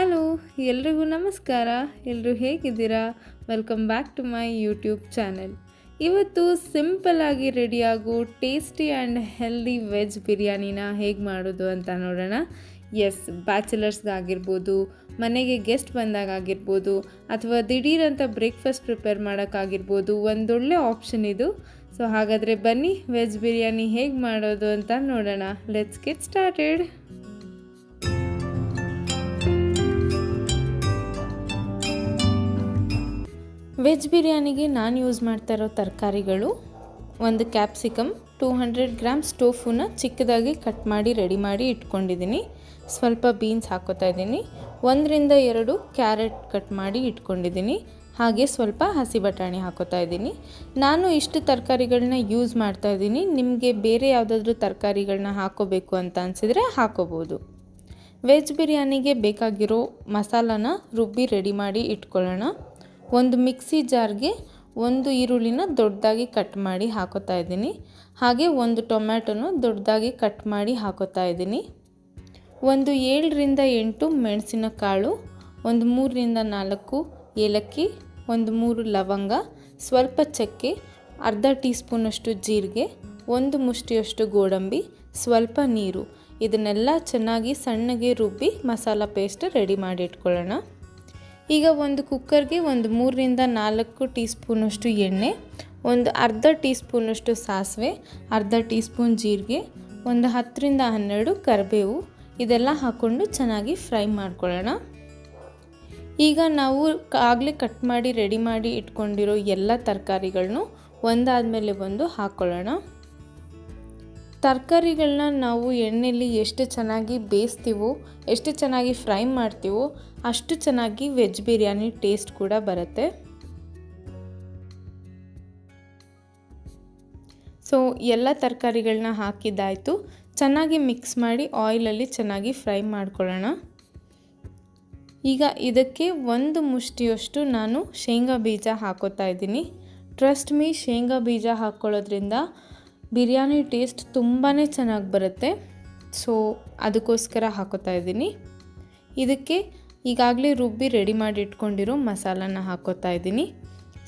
Hello, ಎಲ್ರಿಗೂ ನಮಸ್ಕಾರ. ಎಲ್ಲರೂ ಹೇಗಿದ್ದೀರಾ? Welcome back to my YouTube channel. ಇವತ್ತು ಸಿಂಪಲ್ಲಾಗಿ ರೆಡಿಯಾಗೋ ಟೇಸ್ಟಿ ಆ್ಯಂಡ್ ಹೆಲ್ದಿ ವೆಜ್ ಬಿರಿಯಾನಿನ ಹೇಗೆ ಮಾಡೋದು ಅಂತ ನೋಡೋಣ. ಎಸ್, ಬ್ಯಾಚುಲರ್ಸ್ಗಾಗಿರ್ಬೋದು, ಮನೆಗೆ ಗೆಸ್ಟ್ ಬಂದಾಗಿರ್ಬೋದು, ಅಥವಾ ದಿಢೀರಂತ ಬ್ರೇಕ್ಫಾಸ್ಟ್ ಪ್ರಿಪೇರ್ ಮಾಡೋಕ್ಕಾಗಿರ್ಬೋದು, ಒಂದೊಳ್ಳೆ ಆಪ್ಷನ್ ಇದು. ಸೊ ಹಾಗಾದರೆ ಬನ್ನಿ ವೆಜ್ ಬಿರಿಯಾನಿ ಹೇಗೆ ಮಾಡೋದು ಅಂತ ನೋಡೋಣ. Let's get started. ವೆಜ್ ಬಿರಿಯಾನಿಗೆ ನಾನು ಯೂಸ್ ಮಾಡ್ತಾ ಇರೋ ತರಕಾರಿಗಳು: ಒಂದು ಕ್ಯಾಪ್ಸಿಕಮ್, 200 ಗ್ರಾಮ್ಸ್ ಟೋಫುನ ಚಿಕ್ಕದಾಗಿ ಕಟ್ ಮಾಡಿ ರೆಡಿ ಮಾಡಿ ಇಟ್ಕೊಂಡಿದ್ದೀನಿ. ಸ್ವಲ್ಪ ಬೀನ್ಸ್ ಹಾಕೋತಾ ಇದ್ದೀನಿ. 1ರಿಂದ 2 ಕ್ಯಾರೆಟ್ ಕಟ್ ಮಾಡಿ ಇಟ್ಕೊಂಡಿದ್ದೀನಿ. ಹಾಗೆ ಸ್ವಲ್ಪ ಹಸಿ ಬಟಾಣಿ ಹಾಕೋತಾ ಇದ್ದೀನಿ. ನಾನು ಇಷ್ಟು ತರಕಾರಿಗಳನ್ನ ಯೂಸ್ ಮಾಡ್ತಾ ಇದ್ದೀನಿ. ನಿಮಗೆ ಬೇರೆ ಯಾವುದಾದ್ರೂ ತರಕಾರಿಗಳನ್ನ ಹಾಕೋಬೇಕು ಅಂತ ಅನಿಸಿದರೆ ಹಾಕೋಬೋದು. ವೆಜ್ ಬಿರಿಯಾನಿಗೆ ಬೇಕಾಗಿರೋ ಮಸಾಲಾನ ರುಬ್ಬಿ ರೆಡಿ ಮಾಡಿ ಇಟ್ಕೊಳ್ಳೋಣ. ಒಂದು ಮಿಕ್ಸಿ ಜಾರ್ಗೆ 1 ಈರುಳ್ಳಿನ ದೊಡ್ಡದಾಗಿ ಕಟ್ ಮಾಡಿ ಹಾಕೋತಾ ಇದ್ದೀನಿ. ಹಾಗೆ 1 ಟೊಮ್ಯಾಟೊನ ದೊಡ್ಡದಾಗಿ ಕಟ್ ಮಾಡಿ ಹಾಕೋತಾ ಇದ್ದೀನಿ. ಒಂದು 7ರಿಂದ 8 ಮೆಣಸಿನಕಾಳು, ಒಂದು 3ರಿಂದ 4 ಏಲಕ್ಕಿ, ಒಂದು 3 ಲವಂಗ, ಸ್ವಲ್ಪ ಚಕ್ಕೆ, ಅರ್ಧ ಟೀ ಸ್ಪೂನಷ್ಟು ಜೀರಿಗೆ, 1 ಮುಷ್ಟಿಯಷ್ಟು ಗೋಡಂಬಿ, ಸ್ವಲ್ಪ ನೀರು. ಇದನ್ನೆಲ್ಲ ಚೆನ್ನಾಗಿ ಸಣ್ಣಗೆ ರುಬ್ಬಿ ಮಸಾಲ ಪೇಸ್ಟ್ ರೆಡಿ ಮಾಡಿ ಇಟ್ಕೊಳ್ಳೋಣ. ಈಗ ಒಂದು ಕುಕ್ಕರ್ಗೆ ಒಂದು 3ರಿಂದ 4 ಟೀ ಸ್ಪೂನಷ್ಟು ಎಣ್ಣೆ, ಒಂದು ಅರ್ಧ ಟೀ ಸ್ಪೂನಷ್ಟು ಸಾಸಿವೆ, ಅರ್ಧ ಟೀ ಸ್ಪೂನ್ ಜೀರಿಗೆ, ಒಂದು 10ರಿಂದ 12 ಕರಿಬೇವು, ಇದೆಲ್ಲ ಹಾಕ್ಕೊಂಡು ಚೆನ್ನಾಗಿ ಫ್ರೈ ಮಾಡ್ಕೊಳ್ಳೋಣ. ಈಗ ನಾವು ಆಗಲೇ ಕಟ್ ಮಾಡಿ ರೆಡಿ ಮಾಡಿ ಇಟ್ಕೊಂಡಿರೋ ಎಲ್ಲ ತರಕಾರಿಗಳನ್ನೂ ಒಂದಾದಮೇಲೆ ಒಂದು ಹಾಕ್ಕೊಳ್ಳೋಣ. ತರಕಾರಿಗಳನ್ನ ನಾವು ಎಣ್ಣೆಯಲ್ಲಿ ಎಷ್ಟು ಚೆನ್ನಾಗಿ ಬೇಯಿಸ್ತೀವೋ, ಎಷ್ಟು ಚೆನ್ನಾಗಿ ಫ್ರೈ ಮಾಡ್ತೀವೋ, ಅಷ್ಟು ಚೆನ್ನಾಗಿ ವೆಜ್ ಬಿರಿಯಾನಿ ಟೇಸ್ಟ್ ಕೂಡ ಬರುತ್ತೆ. ಸೊ ಎಲ್ಲ ತರಕಾರಿಗಳನ್ನ ಹಾಕಿದ್ದಾಯಿತು. ಚೆನ್ನಾಗಿ ಮಿಕ್ಸ್ ಮಾಡಿ ಆಯಿಲಲ್ಲಿ ಚೆನ್ನಾಗಿ ಫ್ರೈ ಮಾಡ್ಕೊಳ್ಳೋಣ. ಈಗ ಇದಕ್ಕೆ 1 ಮುಷ್ಟಿಯಷ್ಟು ನಾನು ಶೇಂಗಾ ಬೀಜ ಹಾಕೋತಾ ಇದ್ದೀನಿ. ಟ್ರಸ್ಟ್ ಮೀ, ಶೇಂಗಾ ಬೀಜ ಹಾಕ್ಕೊಳ್ಳೋದ್ರಿಂದ ಬಿರಿಯಾನಿ ಟೇಸ್ಟ್ ತುಂಬಾ ಚೆನ್ನಾಗಿ ಬರುತ್ತೆ. ಸೊ ಅದಕ್ಕೋಸ್ಕರ ಹಾಕೋತಾ ಇದ್ದೀನಿ. ಇದಕ್ಕೆ ಈಗಾಗಲೇ ರುಬ್ಬಿ ರೆಡಿ ಮಾಡಿ ಇಟ್ಕೊಂಡಿರೋ ಮಸಾಲಾನ ಹಾಕೋತಾ ಇದ್ದೀನಿ.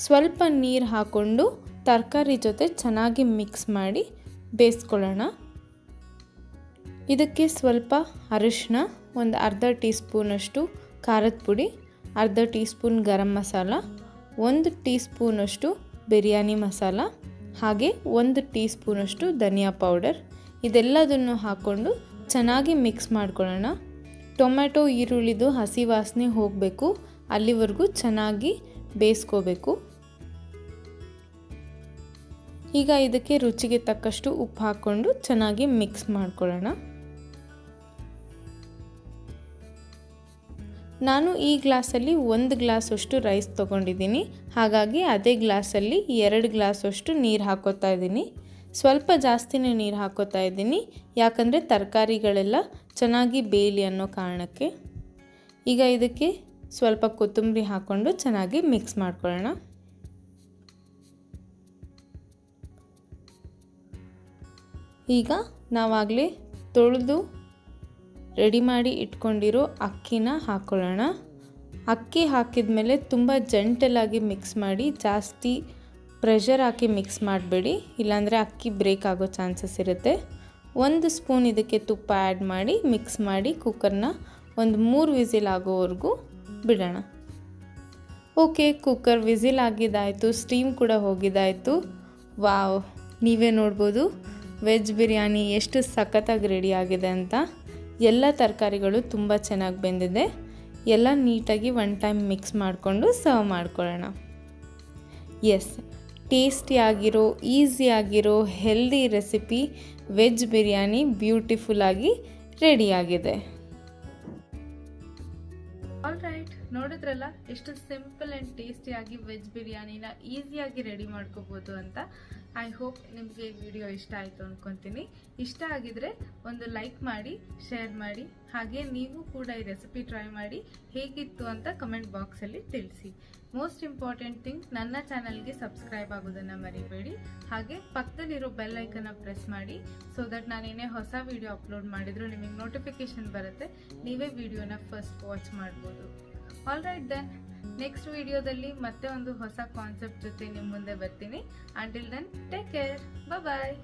ಸ್ವಲ್ಪ ನೀರು ಹಾಕ್ಕೊಂಡು ತರಕಾರಿ ಜೊತೆ ಚೆನ್ನಾಗಿ ಮಿಕ್ಸ್ ಮಾಡಿ ಬೇಯಿಸ್ಕೊಳ್ಳೋಣ. ಇದಕ್ಕೆ ಸ್ವಲ್ಪ ಅರಿಶಿನ, ಒಂದು ಅರ್ಧ ಟೀ ಸ್ಪೂನಷ್ಟು ಖಾರದ ಪುಡಿ, ಅರ್ಧ tea spoon garam masala, 1 tea ಸ್ಪೂನಷ್ಟು ಬಿರಿಯಾನಿ ಮಸಾಲ, ಹಾಗೆ 1 ಟೀ ಸ್ಪೂನಷ್ಟು ಧನಿಯಾ ಪೌಡರ್, ಇದೆಲ್ಲದನ್ನು ಹಾಕ್ಕೊಂಡು ಚೆನ್ನಾಗಿ ಮಿಕ್ಸ್ ಮಾಡ್ಕೊಳ್ಳೋಣ. ಟೊಮ್ಯಾಟೊ ಈರುಳ್ಳಿದು ಹಸಿ ವಾಸನೆ ಹೋಗಬೇಕು, ಅಲ್ಲಿವರೆಗೂ ಚೆನ್ನಾಗಿ ಬೇಯಿಸ್ಕೋಬೇಕು. ಈಗ ಇದಕ್ಕೆ ರುಚಿಗೆ ತಕ್ಕಷ್ಟು ಉಪ್ಪು ಹಾಕ್ಕೊಂಡು ಚೆನ್ನಾಗಿ ಮಿಕ್ಸ್ ಮಾಡ್ಕೊಳ್ಳೋಣ. ನಾನು ಈ ಗ್ಲಾಸಲ್ಲಿ 1 ಗ್ಲಾಸಷ್ಟು ರೈಸ್ ತೊಗೊಂಡಿದ್ದೀನಿ. ಹಾಗಾಗಿ ಅದೇ ಗ್ಲಾಸಲ್ಲಿ 2 ಗ್ಲಾಸಷ್ಟು ನೀರು ಹಾಕೋತಾ ಇದ್ದೀನಿ. ಸ್ವಲ್ಪ ಜಾಸ್ತಿನೇ ನೀರು ಹಾಕೋತಾ ಇದ್ದೀನಿ, ಯಾಕಂದರೆ ತರಕಾರಿಗಳೆಲ್ಲ ಚೆನ್ನಾಗಿ ಬೇಯಲಿ ಅನ್ನೋ ಕಾರಣಕ್ಕೆ. ಈಗ ಇದಕ್ಕೆ ಸ್ವಲ್ಪ ಕೊತ್ತಂಬರಿ ಹಾಕ್ಕೊಂಡು ಚೆನ್ನಾಗಿ ಮಿಕ್ಸ್ ಮಾಡ್ಕೊಳ್ಳೋಣ. ಈಗ ನಾವಾಗಲೇ ತೊಳೆದು ರೆಡಿ ಮಾಡಿ ಇಟ್ಕೊಂಡಿರೋ ಅಕ್ಕಿನ ಹಾಕ್ಕೊಳ್ಳೋಣ. ಅಕ್ಕಿ ಹಾಕಿದ ಮೇಲೆ ತುಂಬ ಜೆಂಟಲಾಗಿ ಮಿಕ್ಸ್ ಮಾಡಿ, ಜಾಸ್ತಿ ಪ್ರೆಷರ್ ಹಾಕಿ ಮಿಕ್ಸ್ ಮಾಡಬೇಡಿ, ಇಲ್ಲಾಂದರೆ ಅಕ್ಕಿ ಬ್ರೇಕ್ ಆಗೋ ಚಾನ್ಸಸ್ ಇರುತ್ತೆ. 1 ಸ್ಪೂನ್ ಇದಕ್ಕೆ ತುಪ್ಪ ಆ್ಯಡ್ ಮಾಡಿ ಮಿಕ್ಸ್ ಮಾಡಿ ಕುಕ್ಕರ್ನ ಒಂದು 3 ವಿಸಿಲ್ ಆಗೋವರೆಗೂ ಬಿಡೋಣ. ಓಕೆ, ಕುಕ್ಕರ್ ವಿಸಿಲ್ ಆಗಿದ್ದಾಯಿತು, ಸ್ಟೀಮ್ ಕೂಡ ಹೋಗಿದ್ದಾಯಿತು. ವಾವ್, ನೀವೇ ನೋಡ್ಬೋದು ವೆಜ್ ಬಿರಿಯಾನಿ ಎಷ್ಟು ಸಖತ್ತಾಗಿ ರೆಡಿ ಆಗಿದೆ ಅಂತ. ಎಲ್ಲ ತರಕಾರಿಗಳು ತುಂಬ ಚೆನ್ನಾಗಿ ಬೆಂದಿದೆ. ಎಲ್ಲ ನೀಟಾಗಿ 1 ಟೈಮ್ ಮಿಕ್ಸ್ ಮಾಡಿಕೊಂಡು ಸರ್ವ್ ಮಾಡ್ಕೊಳ್ಳೋಣ. ಎಸ್, ಟೇಸ್ಟಿಯಾಗಿರೋ, ಈಸಿಯಾಗಿರೋ, ಹೆಲ್ದಿ ರೆಸಿಪಿ ವೆಜ್ ಬಿರಿಯಾನಿ ಬ್ಯೂಟಿಫುಲ್ಲಾಗಿ ರೆಡಿಯಾಗಿದೆ. ಆಲ್ರೈಟ್, ನೋಡಿದ್ರಲ್ಲ ಎಷ್ಟು ಸಿಂಪಲ್ ಆ್ಯಂಡ್ ಟೇಸ್ಟಿಯಾಗಿ ವೆಜ್ ಬಿರಿಯಾನಿನ ಈಸಿಯಾಗಿ ರೆಡಿ ಮಾಡ್ಕೋಬೋದು ಅಂತ. ಐ ಹೋಪ್ ನಿಮಗೆ ಈ ವಿಡಿಯೋ ಇಷ್ಟ ಆಯಿತು ಅಂದ್ಕೊತೀನಿ. ಇಷ್ಟ ಆಗಿದ್ರೆ ಒಂದು ಲೈಕ್ ಮಾಡಿ, ಶೇರ್ ಮಾಡಿ, ಹಾಗೆ ನೀವು ಕೂಡ ಈ ರೆಸಿಪಿ ಟ್ರೈ ಮಾಡಿ ಹೇಗಿತ್ತು ಅಂತ ಕಮೆಂಟ್ ಬಾಕ್ಸಲ್ಲಿ ತಿಳಿಸಿ. ಮೋಸ್ಟ್ ಇಂಪಾರ್ಟೆಂಟ್ ಥಿಂಗ್, ನನ್ನ ಚಾನಲ್ಗೆ ಸಬ್ಸ್ಕ್ರೈಬ್ ಆಗೋದನ್ನ ಮರಿಬೇಡಿ. ಹಾಗೆ ಪಕ್ಕದಲ್ಲಿರೋ ಬೆಲ್ ಐಕನ್ನ ಪ್ರೆಸ್ ಮಾಡಿ, ಸೊ ದಟ್ ನಾನೇನೇ ಹೊಸ ವಿಡಿಯೋ ಅಪ್ಲೋಡ್ ಮಾಡಿದ್ರು ನಿಮಗೆ ನೋಟಿಫಿಕೇಶನ್ ಬರುತ್ತೆ, ನೀವೇ ವಿಡಿಯೋನ ಫಸ್ಟ್ ವಾಚ್ ಮಾಡ್ಬೋದು. ಆಲ್ ರೈಟ್ ದೆನ್, ನೆಕ್ಸ್ಟ್ ವಿಡಿಯೋದಲ್ಲಿ ಮತ್ತೆ ಒಂದು ಹೊಸ ಕಾನ್ಸೆಪ್ಟ್ ಜೊತೆ ನಿಮ್ಮ ಮುಂದೆ ಬರ್ತೀನಿ. ಅಂಟಿಲ್ ದೆನ್, ಟೇಕ್ ಕೇರ್, ಬಾಯ್.